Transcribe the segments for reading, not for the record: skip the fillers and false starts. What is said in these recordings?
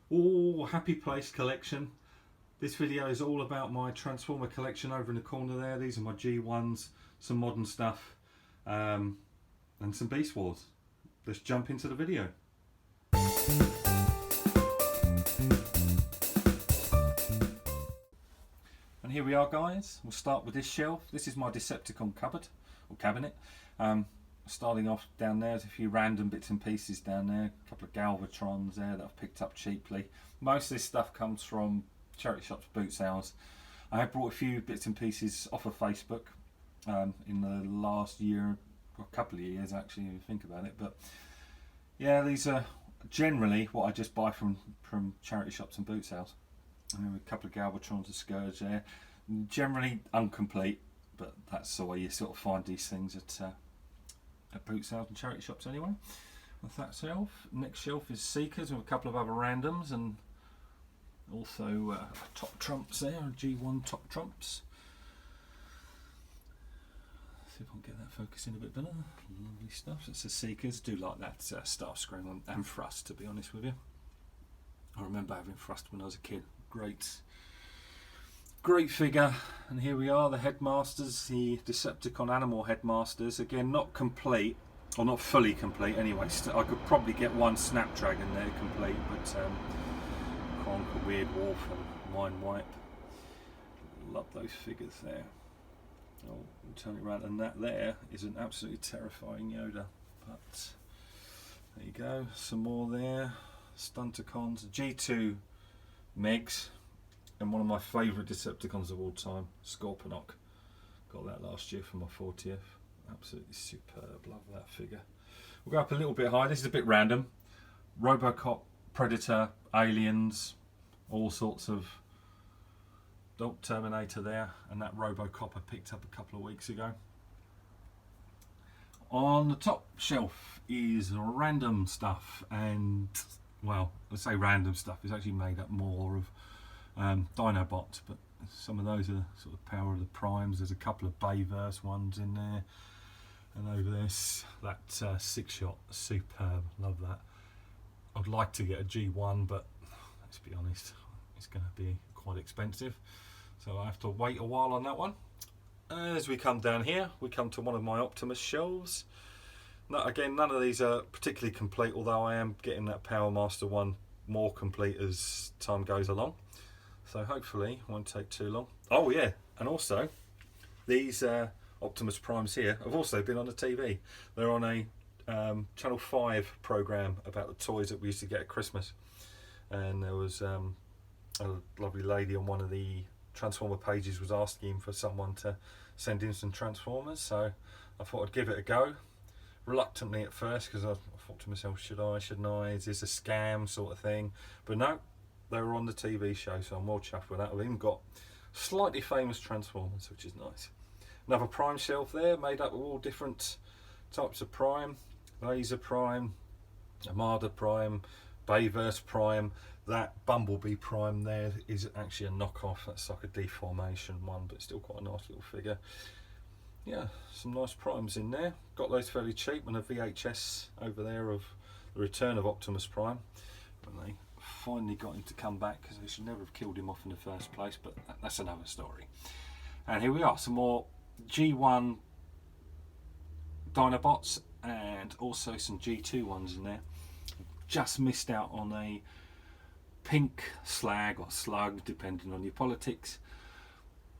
Oh, happy place collection. This video is all about my Transformer collection over in the corner there. These are my G1s, some modern stuff, and some Beast Wars. Let's jump into the video. And here we are, guys. We'll start with this shelf. This is my Decepticon cupboard, or cabinet. Starting off down there, there's a few random bits and pieces down there. A couple of Galvatrons there that I've picked up cheaply. Most of this stuff comes from charity shops, boot sales. I have brought a few bits and pieces off of Facebook in the last year, or a couple of years actually, if you think about it. But yeah, these are generally what I just buy from charity shops and boot sales. A couple of Galvatrons, a Scourge there. Generally incomplete, but that's the way you sort of find these things at boot sales and charity shops anyway. With that shelf, next shelf is Seekers with a couple of other randoms and also top trumps there, G1 top trumps. See if I can get that focusing a bit better. Lovely stuff. It's the Seekers. Do like that Starscream and Thrust, to be honest with you. I remember having Thrust when I was a kid. Great figure. And here we are, the Headmasters, the Decepticon Animal Headmasters. Again, not complete, or not fully complete anyway. I could probably get one Snapdragon there complete, but Kronk, Weird Wolf and Mind Wipe. Love those figures there. Oh, turn it around, and that there is an absolutely terrifying Yoda. But there you go, some more there. Stunticons, G2 Megs, and one of my favourite Decepticons of all time, Scorpenoc. Got that last year for my 40th. Absolutely superb, love that figure. We'll go up a little bit high, this is a bit random. Robocop, Predator, Aliens, all sorts of... Terminator there, and that Robocop I picked up a couple of weeks ago. On the top shelf is random stuff, and well, I say random stuff, it's actually made up more of Dinobots, but some of those are sort of Power of the Primes. There's a couple of Bayverse ones in there, and over this, that 6-shot, superb, love that. I'd like to get a G1, but let's be honest, it's going to be quite expensive, so I have to wait a while on that one. As we come down here, we come to one of my Optimus shelves. Again, none of these are particularly complete, although I am getting that Power Master one more complete as time goes along. So hopefully it won't take too long. Oh yeah, and also these Optimus Primes here have also been on the TV. They're on a Channel 5 programme about the toys that we used to get at Christmas. And there was a lovely lady on one of the Transformer pages was asking for someone to send in some Transformers. So I thought I'd give it a go. Reluctantly at first, because I thought to myself, should I, shouldn't I, is this a scam sort of thing? But no, they were on the TV show, so I'm well chuffed with that. I've even got slightly famous Transformers, which is nice. Another Prime shelf there, made up of all different types of Prime. Laser Prime, Armada Prime, Bayverse Prime. That Bumblebee Prime there is actually a knockoff. That's like a deformation one, but still quite a nice little figure. Yeah, some nice Primes in there. Got those fairly cheap, and a VHS over there of the return of Optimus Prime, when they finally got him to come back, because they should never have killed him off in the first place, but that's another story. And here we are, some more G1 Dinobots and also some G2 ones in there. Just missed out on a pink slag or slug, depending on your politics,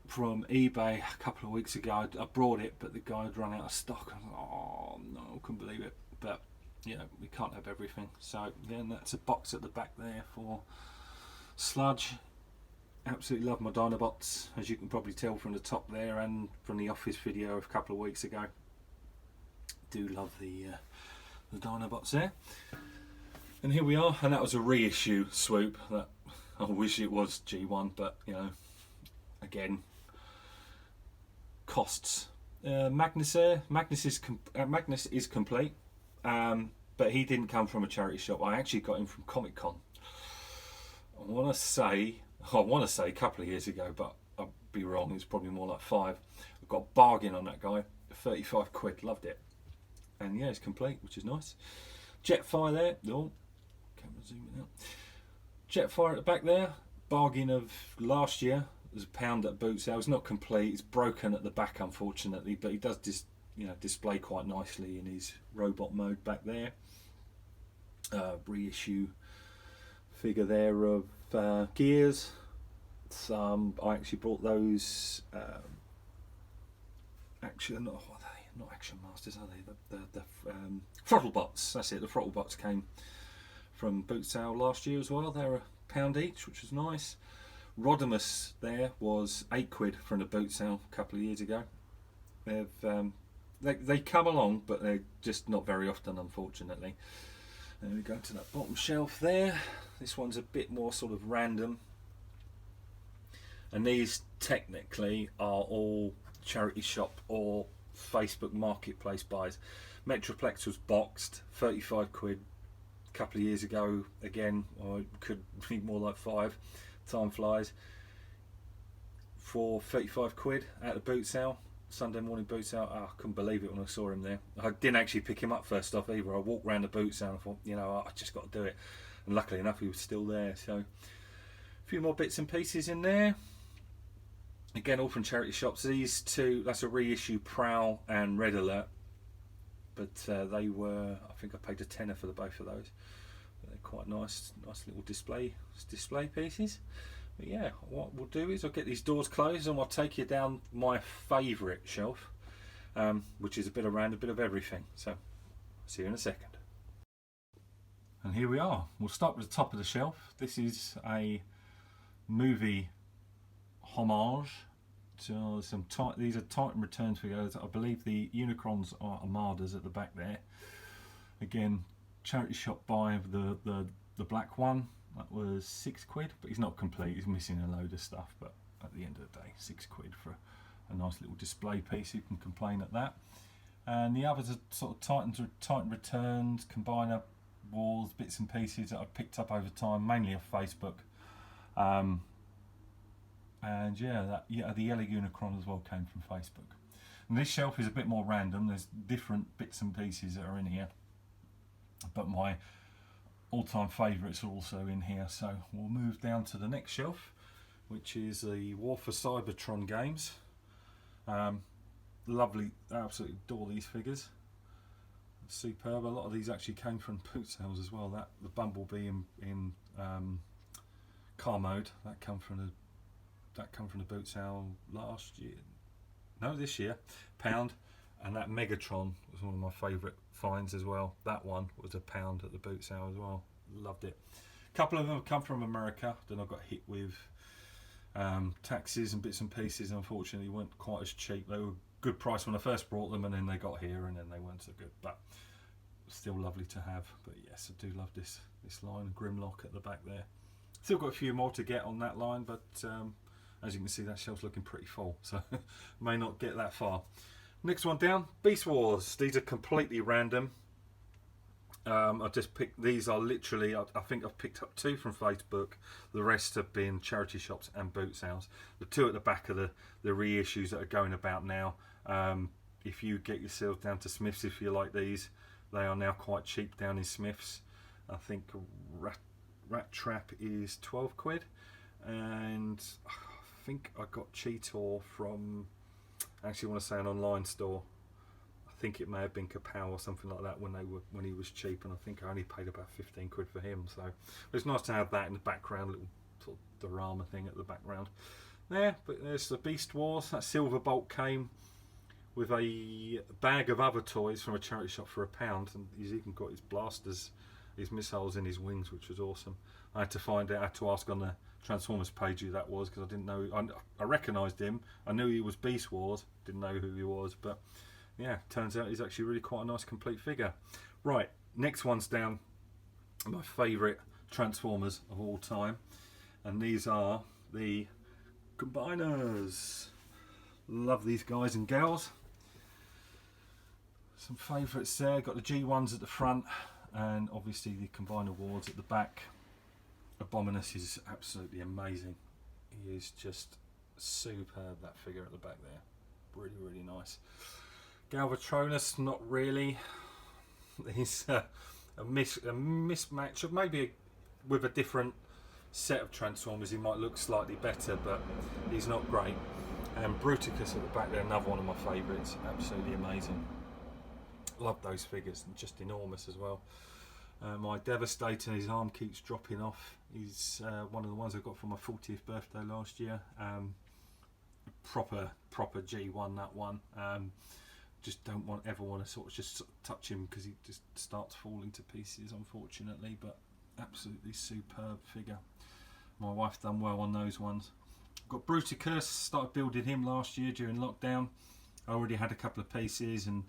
from eBay a couple of weeks ago. I brought it, but the guy had run out of stock. I was like, oh no, I couldn't believe it. But you know, we can't have everything. So again, that's a box at the back there for sludge. Absolutely love my Dinobots, as you can probably tell from the top there and from the Office video a couple of weeks ago. Do love the Dinobots there. And here we are, and that was a reissue swoop. That I wish it was G1, but you know, again, costs. Magnus is complete, but he didn't come from a charity shop. I actually got him from Comic Con. I want to say a couple of years ago, but I'll be wrong. It's probably more like 5. I got a bargain on that guy, 35 quid. Loved it, and yeah, it's complete, which is nice. Jetfire there. Oh, camera zooming out. Jetfire at the back there, bargain of last year. There's a pound at boot sale. It's not complete. It's broken at the back, unfortunately, but he does display quite nicely in his robot mode back there. Reissue figure there of gears. I actually brought those. Not Action Masters, are they? The throttle bots. That's it. The throttle bots came from boot sale last year as well. They're £1 each, which was nice. Rodimus there was £8 from the boot sale a couple of years ago. They come along, but they're just not very often, unfortunately. And we go to that bottom shelf there. This one's a bit more sort of random. And these technically are all charity shop or Facebook marketplace buys. Metroplex was boxed, £35 a couple of years ago. Again, or it could be more like 5. Time flies. For £35 at the boot sale, Sunday morning boot sale. I couldn't believe it when I saw him there. I didn't actually pick him up first off either. I walked around the boot sale and I thought, I just got to do it. And luckily enough, he was still there. So a few more bits and pieces in there. Again, all from charity shops. These two, that's a reissue Prowl and Red Alert. But they were, I think I paid a tenner for the both of those. But they're quite nice little display pieces. But yeah, what we'll do is I'll get these doors closed and I'll take you down my favourite shelf, which is a bit around a bit of everything. So, see you in a second. And here we are. We'll start with the top of the shelf. This is a movie homage to these are Titan Return figures. I believe the Unicrons are Armadas at the back there. Again, charity shop buy of the black one. That was £6, but he's not complete. He's missing a load of stuff. But at the end of the day, £6 for a nice little display piece. You can complain at that. And the others are sort of Titan Returns, Combiner Wars, bits and pieces that I've picked up over time, mainly off Facebook. And yeah, the yellow Unicron as well came from Facebook. And this shelf is a bit more random. There's different bits and pieces that are in here, but my all-time favourites are also in here. So we'll move down to the next shelf, which is the War for Cybertron games. Lovely, absolutely adore these figures. Superb. A lot of these actually came from boot sales as well. The Bumblebee in car mode that come from the boot sale last year. No, this year, £1. And that Megatron was one of my favourite finds as well. That one was £1 at the boot sale as well. Loved it. A couple of them have come from America. Then I got hit with taxes and bits and pieces. Unfortunately, weren't quite as cheap. They were good price when I first brought them, and then they got here, and then they weren't so good. But still lovely to have. But yes, I do love this line. Grimlock at the back there. Still got a few more to get on that line, but as you can see, that shelf's looking pretty full, so may not get that far. Next one down, Beast Wars. These are completely random. I just picked, these are literally, I think I've picked up 2 from Facebook. The rest have been charity shops and boot sales. The 2 at the back are the reissues that are going about now. If you get yourself down to Smith's, if you like these, they are now quite cheap down in Smith's. I think Rat Trap is £12, and I think I got Cheetor from, I actually want to say an online store. I think it may have been Kapow or something like that when he was cheap, and I think I only paid about £15 for him. So it's nice to have that in the background, little sort of diorama thing at the background there. But there's the Beast Wars. That Silverbolt came with a bag of other toys from a charity shop for £1, and he's even got his blasters, his missiles in his wings, which was awesome. I had to find out, I had to ask on the Transformers page who that was, because I didn't know. I recognised him. I knew he was Beast Wars, didn't know who he was, but yeah, turns out he's actually really quite a nice complete figure. Right, next one's down, my favourite Transformers of all time, and these are the Combiners. Love these guys and gals. Some favourites there. Got the G1s at the front, and obviously the Combiner Wars at the back. Abominus is absolutely amazing. He is just superb, that figure at the back there. Really, really nice. Galvatronus, not really. He's a mismatch of maybe with a different set of Transformers he might look slightly better, but he's not great. And Bruticus at the back there, another one of my favourites, absolutely amazing. Love those figures, and just enormous as well. My Devastator, his arm keeps dropping off. He's one of the ones I got for my 40th birthday last year. Proper G1, that one. Just don't ever want to sort of just touch him because he just starts falling to pieces, unfortunately. But absolutely superb figure. My wife done well on those ones. Got Bruticus, started building him last year during lockdown. I already had a couple of pieces, and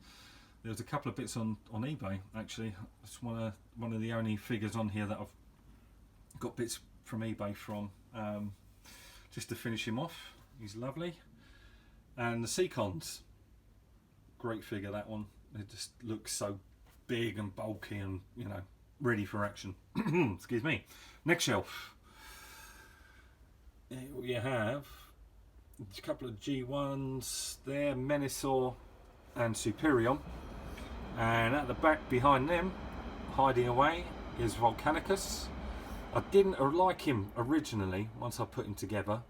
there was a couple of bits on eBay actually. It's one of the only figures on here that I've got bits from eBay from, just to finish him off. He's lovely. And the Seacons, great figure that one. It just looks so big and bulky and, you know, ready for action. Excuse me. Next shelf. Here we have a couple of G1s there, Menasor and Superion. And at the back behind them, hiding away, is Volcanicus. I didn't like him originally once I put him together.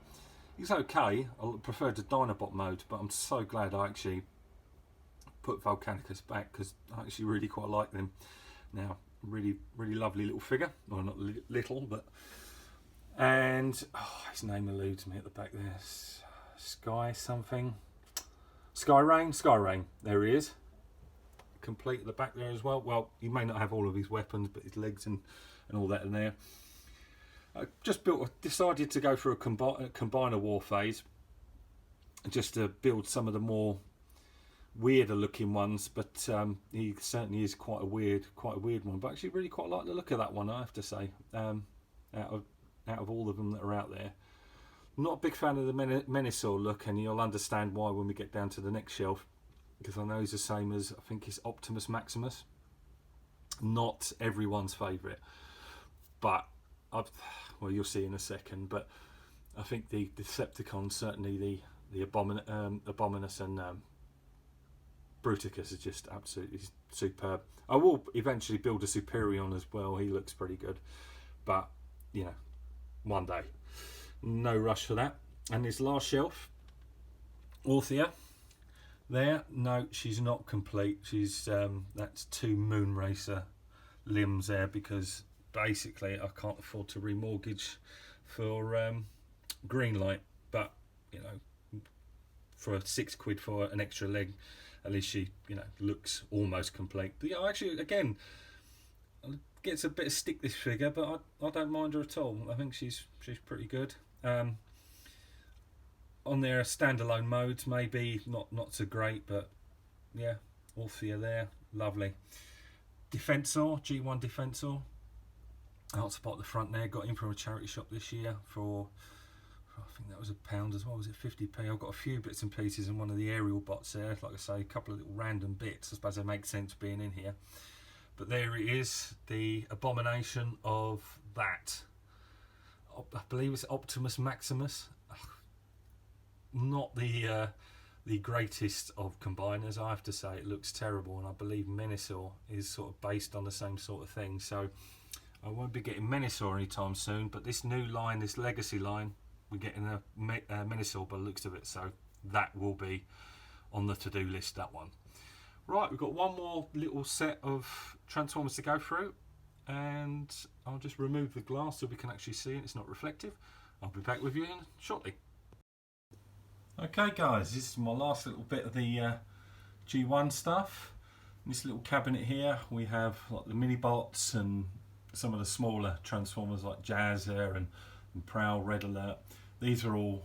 He's okay. I preferred the Dinobot mode, but I'm so glad I actually put Volcanicus back because I actually really quite like them now. Really lovely little figure. Well, not little, but... And his name eludes me at the back there. Sky something. Skyrain. There he is. Complete at the back there as well. Well, he may not have all of his weapons, but his legs and all that in there. I just decided to go for a combiner war phase, just to build some of the more weirder looking ones. But he certainly is quite a weird one. But actually, really quite like the look of that one, I have to say. Out of all of them that are out there, not a big fan of the Menasor look, and you'll understand why when we get down to the next shelf, because I know he's the same as, I think it's Optimus Maximus. Not everyone's favourite, but well, you'll see in a second. But I think the Decepticons, certainly the Abominus and Bruticus, is just absolutely superb. I will eventually build a Superion as well. He looks pretty good, but you know, one day. No rush for that. And his last shelf, Orthia. There, no, she's not complete. She's that's 2 Moonracer limbs there, because basically I can't afford to remortgage for Greenlight. But you know, for £6 for an extra leg, at least she, you know, looks almost complete. But yeah, actually, again, gets a bit of stick, this figure, but I don't mind her at all. I think she's pretty good. On their standalone modes, maybe not so great, but yeah, Orthia there, lovely. Defensor, G1 Defensor, I'll spot the front there. Got him from a charity shop this year for I think that was £1 as well. Was it 50p? I've got a few bits and pieces and one of the aerial bots there. Like I say, a couple of little random bits. I suppose they make sense being in here. But there it is, the abomination of that. I believe it's Optimus Maximus. Not the greatest of combiners, I have to say. It looks terrible, and I believe Menasor is sort of based on the same sort of thing. So I won't be getting Menasor anytime soon, but this new line, this legacy line, we're getting a Menasor by the looks of it. So that will be on the to-do list, that one. Right, we've got one more little set of Transformers to go through, and I'll just remove the glass so we can actually see it. It's not reflective. I'll be back with you shortly. Okay guys, this is my last little bit of the G1 stuff. In this little cabinet here we have like the mini bots and some of the smaller Transformers like Jazzer and Prowl, Red Alert. These are all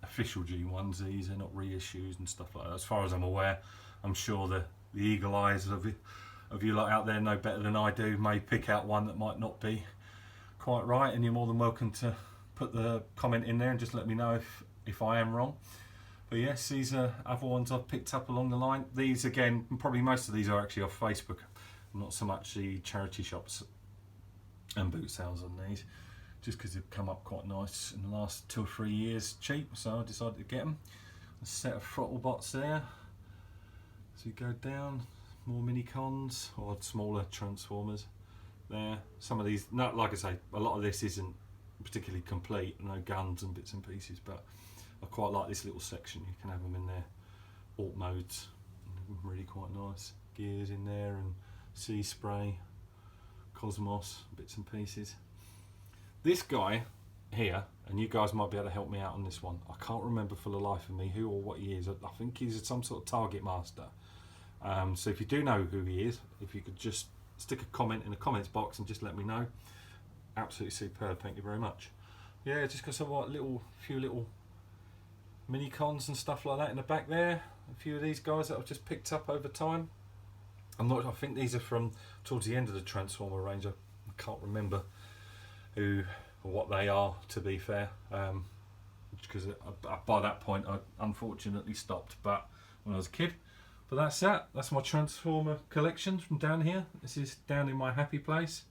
official G1s. These are not reissues and stuff like that, as far as I'm aware. I'm sure the eagle eyes of you lot out there know better than I do, may pick out one that might not be quite right, and you're more than welcome to put the comment in there and just let me know if I am wrong. But yes, these are other ones I've picked up along the line. These, again, probably most of these are actually off Facebook, not so much the charity shops and boot sales on these, just because they've come up quite nice in the last 2 or 3 years cheap, so I decided to get them. A set of throttle bots there. So you go down, more mini cons or smaller Transformers. there. Some of these, no, like I say, a lot of this isn't particularly complete, no guns and bits and pieces, but I quite like this little section. You can have them in their alt modes, really quite nice. Gears in there and sea spray, cosmos, bits and pieces. This guy here, and you guys might be able to help me out on this one, I can't remember for the life of me who or what he is. I think he's some sort of target master. So if you do know who he is, if you could just stick a comment in the comments box and just let me know. Absolutely superb, thank you very much. Yeah, just got some few little mini cons and stuff like that in the back there. A few of these guys that I've just picked up over time. I think these are from towards the end of the Transformer range. I can't remember who or what they are, to be fair, because by that point I unfortunately stopped, but when I was a kid. But that's my Transformer collection from down here. This is down in my happy place,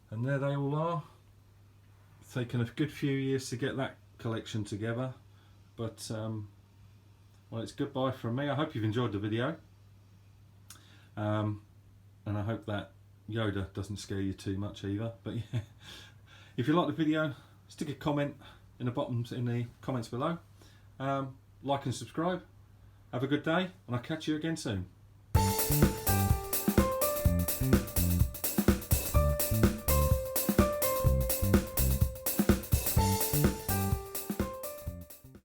and there they all are. It's taken a good few years to get that collection together, but well, it's goodbye from me. I hope you've enjoyed the video, and I hope that Yoda doesn't scare you too much either. But yeah, if you like the video, stick a comment in the comments below. Like and subscribe. Have a good day, and I'll catch you again soon.